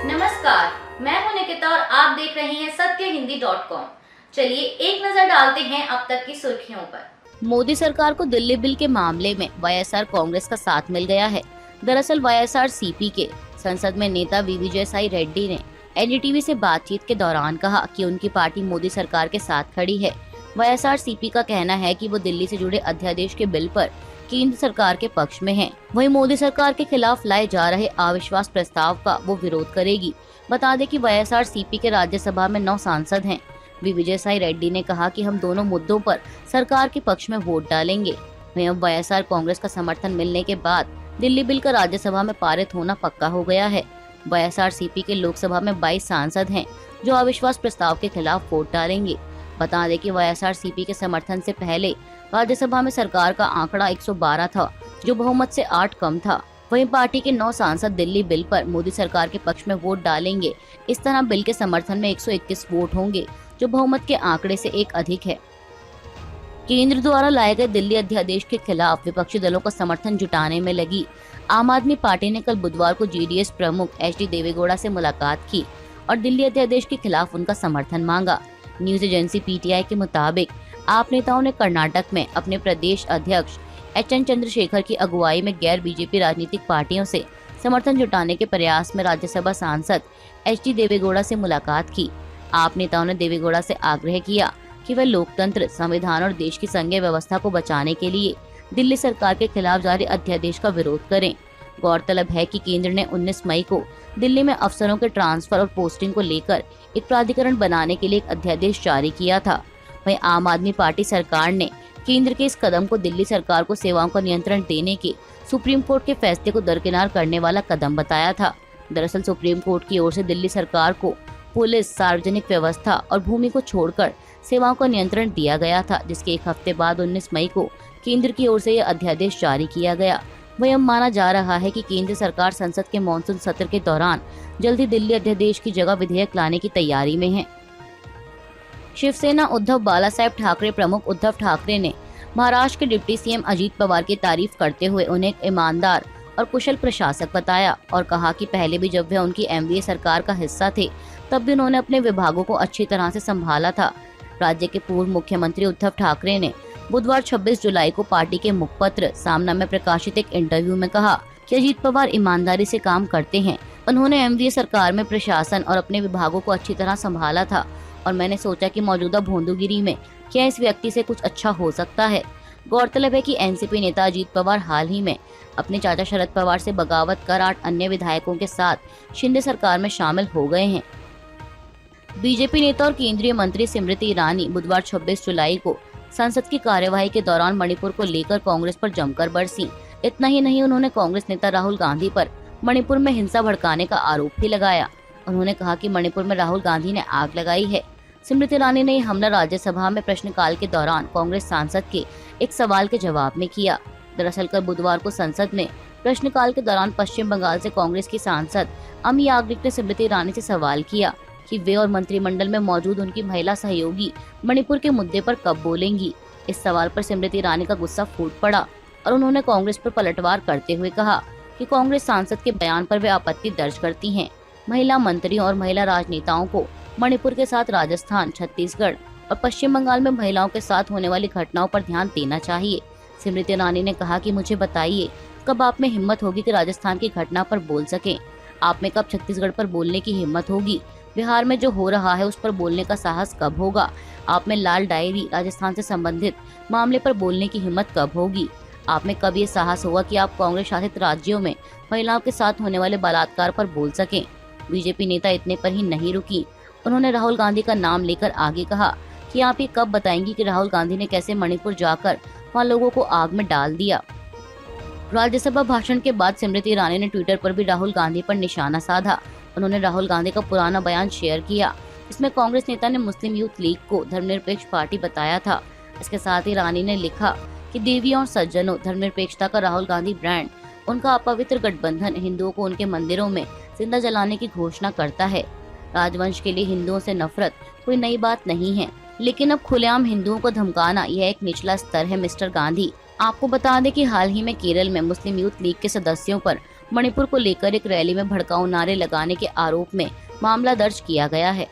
नमस्कार, मैं हूं निकिता और आप देख रहे हैं सत्यहिंदी.com। चलिए एक नजर डालते हैं अब तक की सुर्खियों पर। मोदी सरकार को दिल्ली बिल के मामले में वाईएसआर कांग्रेस का साथ मिल गया है। दरअसल वाईएसआरसीपी के संसद में नेता विजयसाई रेड्डी ने एनडीटीवी से बातचीत के दौरान कहा कि उनकी पार्टी मोदी सरकार के साथ खड़ी है। वाईएसआरसीपी का कहना है कि वो दिल्ली से जुड़े अध्यादेश के बिल पर केंद्र सरकार के पक्ष में है। वहीं मोदी सरकार के खिलाफ लाए जा रहे अविश्वास प्रस्ताव का वो विरोध करेगी। बता दें कि वाईएसआरसीपी के राज्यसभा में 9 सांसद हैं। विजयसाई रेड्डी ने कहा कि हम दोनों मुद्दों पर सरकार के पक्ष में वोट डालेंगे। वहीं अब वाईएसआर कांग्रेस का समर्थन मिलने के बाद दिल्ली बिल का राज्यसभा में पारित होना पक्का हो गया है। वाईएसआरसीपी के लोकसभा में 22 सांसद हैं जो अविश्वास प्रस्ताव के खिलाफ वोट डालेंगे। बता दें कि वाईएसआरसीपी के समर्थन से पहले राज्यसभा में सरकार का आंकड़ा 112 था, जो बहुमत से 8 कम था। वहीं पार्टी के 9 सांसद दिल्ली बिल पर मोदी सरकार के पक्ष में वोट डालेंगे। इस तरह बिल के समर्थन में 121 वोट होंगे, जो बहुमत के आंकड़े से 1 अधिक है। केंद्र द्वारा लाए गए दिल्ली अध्यादेश के खिलाफ विपक्षी दलों का समर्थन जुटाने में लगी आम आदमी पार्टी ने कल बुधवार को जेडीएस प्रमुख एचडी देवेगौड़ा से मुलाकात की और दिल्ली अध्यादेश के खिलाफ उनका समर्थन मांगा। न्यूज एजेंसी पीटीआई के मुताबिक आप नेताओं ने कर्नाटक में अपने प्रदेश अध्यक्ष एचएन चंद्रशेखर की अगुवाई में गैर बीजेपी राजनीतिक पार्टियों से समर्थन जुटाने के प्रयास में राज्यसभा सांसद एचडी देवेगौड़ा से मुलाकात की। आप नेताओं ने देवेगौड़ा से आग्रह किया कि वह लोकतंत्र, संविधान और देश की संघीय व्यवस्था को बचाने के लिए दिल्ली सरकार के खिलाफ जारी अध्यादेश का विरोध करें। गौरतलब है कि केंद्र ने 19 मई को दिल्ली में अफसरों के ट्रांसफर और पोस्टिंग को लेकर एक प्राधिकरण बनाने के लिए एक अध्यादेश जारी किया था। वहीं आम आदमी पार्टी सरकार ने केंद्र के इस कदम को दिल्ली सरकार को सेवाओं का नियंत्रण देने के सुप्रीम कोर्ट के फैसले को दरकिनार करने वाला कदम बताया था। दरअसल सुप्रीम कोर्ट की ओर से दिल्ली सरकार को पुलिस, सार्वजनिक व्यवस्था और भूमि को छोड़कर सेवाओं का नियंत्रण दिया गया था, जिसके एक हफ्ते बाद 19 मई को केंद्र की ओर से यह अध्यादेश जारी किया गया। वहीं अब माना जा रहा है कि केंद्र सरकार संसद के मानसून सत्र के दौरान जल्दी दिल्ली अध्यादेश की जगह विधेयक लाने की तैयारी में है। शिवसेना उद्धव बालासाहेब ठाकरे प्रमुख उद्धव ठाकरे ने महाराष्ट्र के डिप्टी सीएम अजीत पवार की तारीफ करते हुए उन्हें एक ईमानदार और कुशल प्रशासक बताया और कहा कि पहले भी जब वह उनकी एमवीए सरकार का हिस्सा थे तब भी उन्होंने अपने विभागों को अच्छी तरह से संभाला था। राज्य के पूर्व मुख्यमंत्री उद्धव ठाकरे ने बुधवार 26 जुलाई को पार्टी के मुखपत्र सामना में प्रकाशित एक इंटरव्यू में कहा कि अजीत पवार ईमानदारी से काम करते हैं। उन्होंने एमवीए सरकार में प्रशासन और अपने विभागों को अच्छी तरह संभाला था और मैंने सोचा कि मौजूदा भोंदूगिरी में क्या इस व्यक्ति से कुछ अच्छा हो सकता है। गौरतलब है कि एनसीपी नेता अजीत पवार हाल ही में अपने चाचा शरद पवार से बगावत कर 8 अन्य विधायकों के साथ शिंदे सरकार में शामिल हो गए हैं। बीजेपी नेता और केंद्रीय मंत्री स्मृति ईरानी बुधवार 26 जुलाई को संसद की कार्यवाही के दौरान मणिपुर को लेकर कांग्रेस पर जमकर बरसी। इतना ही नहीं, उन्होंने कांग्रेस नेता राहुल गांधी पर मणिपुर में हिंसा भड़काने का आरोप भी लगाया। उन्होंने कहा कि मणिपुर में राहुल गांधी ने आग लगाई है। स्मृति ईरानी ने यह हमला राज्यसभा में प्रश्नकाल के दौरान कांग्रेस सांसद के एक सवाल के जवाब में किया। दरअसल कल बुधवार को संसद में प्रश्नकाल के दौरान पश्चिम बंगाल से कांग्रेस की सांसद अमी याज्ञनिक ने स्मृति ईरानी से सवाल किया कि वे और मंत्रिमंडल में मौजूद उनकी महिला सहयोगी मणिपुर के मुद्दे पर कब बोलेंगी। इस सवाल पर स्मृति ईरानी का गुस्सा फूट पड़ा और उन्होंने कांग्रेस पर पलटवार करते हुए कहा कि कांग्रेस सांसद के बयान पर वे आपत्ति दर्ज करती हैं। महिला मंत्रियों और महिला राजनेताओं को मणिपुर के साथ राजस्थान, छत्तीसगढ़ और पश्चिम बंगाल में महिलाओं के साथ होने वाली घटनाओं पर ध्यान देना चाहिए। स्मृति ईरानी ने कहा कि मुझे बताइए कब आप में हिम्मत होगी कि राजस्थान की घटना पर बोल सकें। आप में कब छत्तीसगढ़ पर बोलने की हिम्मत होगी। बिहार में जो हो रहा है उस पर बोलने का साहस कब होगा। आप में लाल डायरी राजस्थान से संबंधित मामले पर बोलने की हिम्मत कब होगी। आप में कब ये साहस होगा कि आप कांग्रेस शासित राज्यों में महिलाओं के साथ होने वाले बलात्कार पर बोल सकें। बीजेपी नेता इतने पर ही नहीं रुकी। उन्होंने राहुल गांधी का नाम लेकर आगे कहा कि आप ये कब बताएंगी कि राहुल गांधी ने कैसे मणिपुर जाकर वहां लोगों को आग में डाल दिया। राज्यसभा भाषण के बाद स्मृति ईरानी ने ट्विटर पर भी राहुल गांधी पर निशाना साधा। उन्होंने राहुल गांधी का पुराना बयान शेयर किया। इसमें कांग्रेस नेता ने मुस्लिम यूथ लीग को धर्मनिरपेक्ष पार्टी बताया था। इसके साथ ही ईरानी ने लिखा कि देवियों और सज्जनों, धर्मनिरपेक्षता का राहुल गांधी ब्रांड उनका अपवित्र गठबंधन हिंदुओं को उनके मंदिरों में जिंदा जलाने की घोषणा करता है। राजवंश के लिए हिंदुओं से नफरत कोई नई बात नहीं है, लेकिन अब खुलेआम हिंदुओं को धमकाना यह एक निचला स्तर है मिस्टर गांधी। आपको बता दें कि हाल ही में केरल में मुस्लिम यूथ लीग के सदस्यों पर मणिपुर को लेकर एक रैली में भड़काऊ नारे लगाने के आरोप में मामला दर्ज किया गया है।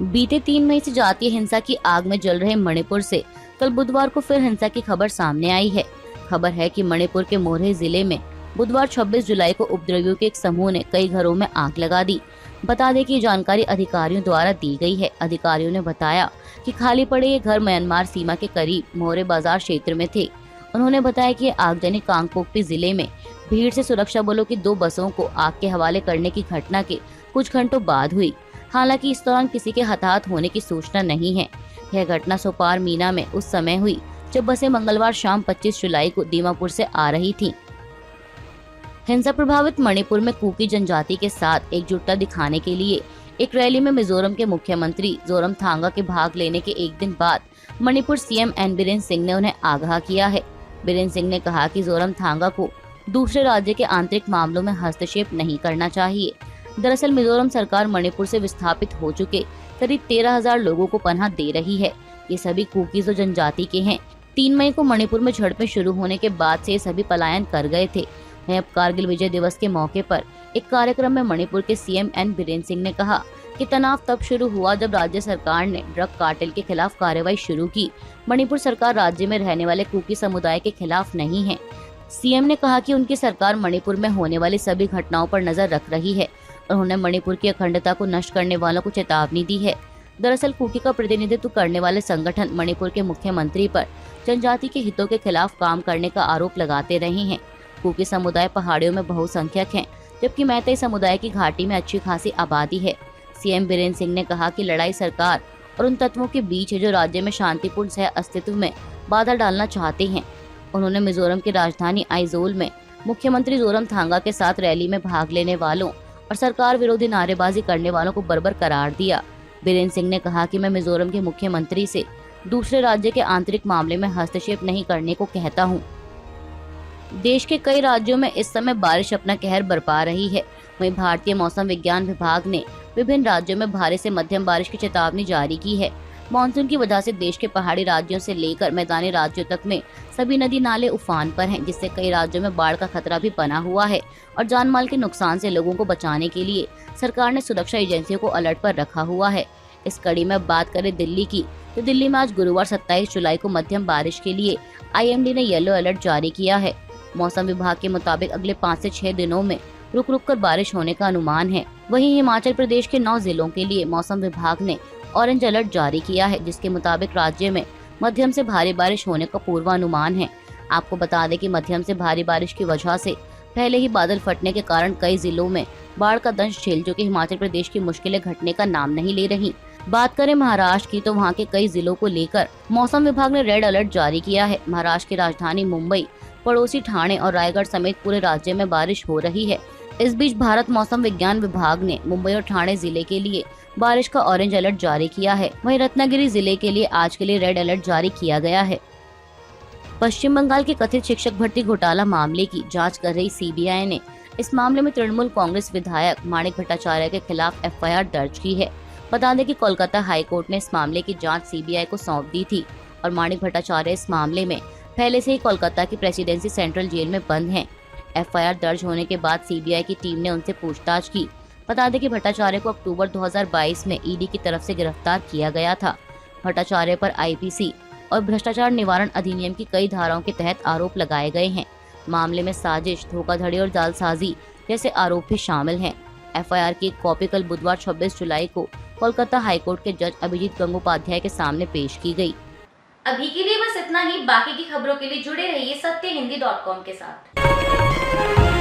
बीते 3 मई से जातीय हिंसा की आग में जल रहे मणिपुर से कल बुधवार को फिर हिंसा की खबर सामने आई है। खबर है कि मणिपुर के मोरहे जिले में बुधवार 26 जुलाई को उपद्रवियों के एक समूह ने कई घरों में आग लगा दी। बता दें कि जानकारी अधिकारियों द्वारा दी गई है। अधिकारियों ने बताया कि खाली पड़े ये घर म्यांमार सीमा के करीब मोरे बाजार क्षेत्र में थे। उन्होंने बताया कि आगजनी कांगपोकपी जिले में भीड़ से सुरक्षा बलों की 2 बसों को आग के हवाले करने की घटना के कुछ घंटों बाद हुई। हालांकि इस दौरान किसी के हताहत होने की सूचना नहीं है। यह घटना सोपार मीना में उस समय हुई जब बसें मंगलवार शाम 25 जुलाई को दीमापुर से आ रही थीं। हिंसा प्रभावित मणिपुर में कुकी जनजाति के साथ एकजुटता दिखाने के लिए एक रैली में मिजोरम के मुख्यमंत्री जोरमथांगा के भाग लेने के एक दिन बाद मणिपुर सीएम एन बीरेन सिंह ने उन्हें आगाह किया है। बीरेन सिंह ने कहा कि जोरमथांगा को दूसरे राज्य के आंतरिक मामलों में हस्तक्षेप नहीं करना चाहिए। दरअसल मिजोरम सरकार मणिपुर से विस्थापित हो चुके करीब 13,000 लोगों को पनाह दे रही है। ये सभी कुकीज और जनजाति के हैं। 3 मई को मणिपुर में झड़पें शुरू होने के बाद से ये सभी पलायन कर गए थे। वहीं अब कारगिल विजय दिवस के मौके पर एक कार्यक्रम में मणिपुर के सीएम एन बीरेन सिंह ने कहा कि तनाव तब शुरू हुआ जब राज्य सरकार ने ड्रग कार्टेल के खिलाफ कार्रवाई शुरू की। मणिपुर सरकार राज्य में रहने वाले कुकी समुदाय के खिलाफ नहीं है। सीएम ने कहा कि उनकी सरकार मणिपुर में होने वाली सभी घटनाओं पर नजर रख रही है। उन्होंने मणिपुर की अखंडता को नष्ट करने वालों को चेतावनी दी है। दरअसल कुकी का प्रतिनिधित्व करने वाले संगठन मणिपुर के मुख्यमंत्री पर जनजाति के हितों के खिलाफ काम करने का आरोप लगाते रहे हैं। कुकी समुदाय पहाड़ियों में बहुसंख्यक है, जबकि मैतेई समुदाय की घाटी में अच्छी खासी आबादी है। सीएम बीरेन सिंह ने कहा कि लड़ाई सरकार और उन तत्वों के बीच है जो राज्य में शांतिपूर्ण सह अस्तित्व में बाधा डालना चाहते हैं। उन्होंने मिजोरम की राजधानी आइजोल में मुख्यमंत्री जोरमथांगा के साथ रैली में भाग लेने वालों और सरकार विरोधी नारेबाजी करने वालों को बर्बर करार दिया। बीरेन सिंह ने कहा कि मैं मिजोरम के मुख्यमंत्री से दूसरे राज्य के आंतरिक मामले में हस्तक्षेप नहीं करने को कहता हूं। देश के कई राज्यों में इस समय बारिश अपना कहर बरपा रही है। वहीं भारतीय मौसम विज्ञान विभाग ने विभिन्न राज्यों में भारी से मध्यम बारिश की चेतावनी जारी की है। मानसून की वजह से देश के पहाड़ी राज्यों से लेकर मैदानी राज्यों तक में सभी नदी नाले उफान पर हैं, जिससे कई राज्यों में बाढ़ का खतरा भी बना हुआ है और जान माल के नुकसान से लोगों को बचाने के लिए सरकार ने सुरक्षा एजेंसियों को अलर्ट पर रखा हुआ है। इस कड़ी में बात करें दिल्ली की, तो दिल्ली में आज गुरुवार 27 जुलाई को मध्यम बारिश के लिए IMD ने येलो अलर्ट जारी किया है। मौसम विभाग के मुताबिक अगले 5 से 6 दिनों में रुक रुक कर बारिश होने का अनुमान है। वहीं हिमाचल प्रदेश के 9 जिलों के लिए मौसम विभाग ने ऑरेंज अलर्ट जारी किया है, जिसके मुताबिक राज्य में मध्यम से भारी बारिश होने का पूर्वानुमान है। आपको बता दें कि मध्यम से भारी बारिश की वजह से पहले ही बादल फटने के कारण कई जिलों में बाढ़ का दंश झेल चुके हिमाचल प्रदेश की मुश्किलें घटने का नाम नहीं ले रही। बात करें महाराष्ट्र की, तो वहां के कई जिलों को लेकर मौसम विभाग ने रेड अलर्ट जारी किया है। महाराष्ट्र की राजधानी मुंबई, पड़ोसी ठाणे और रायगढ़ समेत पूरे राज्य में बारिश हो रही है। इस बीच भारत मौसम विज्ञान विभाग ने मुंबई और ठाणे जिले के लिए बारिश का ऑरेंज अलर्ट जारी किया है। वहीं रत्नागिरी जिले के लिए आज के लिए रेड अलर्ट जारी किया गया है। पश्चिम बंगाल के कथित शिक्षक भर्ती घोटाला मामले की जांच कर रही CBI ने इस मामले में तृणमूल कांग्रेस विधायक माणिक भट्टाचार्य के खिलाफ FIR दर्ज की है। बता दें कि कोलकाता हाईकोर्ट ने इस मामले की जांच CBI को सौंप दी थी और माणिक भट्टाचार्य इस मामले में पहले से ही कोलकाता की प्रेसिडेंसी सेंट्रल जेल में बंद हैं। FIR दर्ज होने के बाद CBI की टीम ने उनसे पूछताछ की। बता दें कि भट्टाचार्य को अक्टूबर 2022 में ED की तरफ से गिरफ्तार किया गया था। भट्टाचार्य पर IPC और भ्रष्टाचार निवारण अधिनियम की कई धाराओं के तहत आरोप लगाए गए हैं। मामले में साजिश, धोखाधड़ी और जालसाजी जैसे आरोप भी शामिल हैं। FIR की एक कॉपी कल बुधवार 26 जुलाई को कोलकाता हाईकोर्ट के जज अभिजीत गंगोपाध्याय के सामने पेश की गई। अभी के लिए बस इतना ही। बाकी की खबरों के लिए जुड़े रहिए सत्यहिंदी.com के साथ।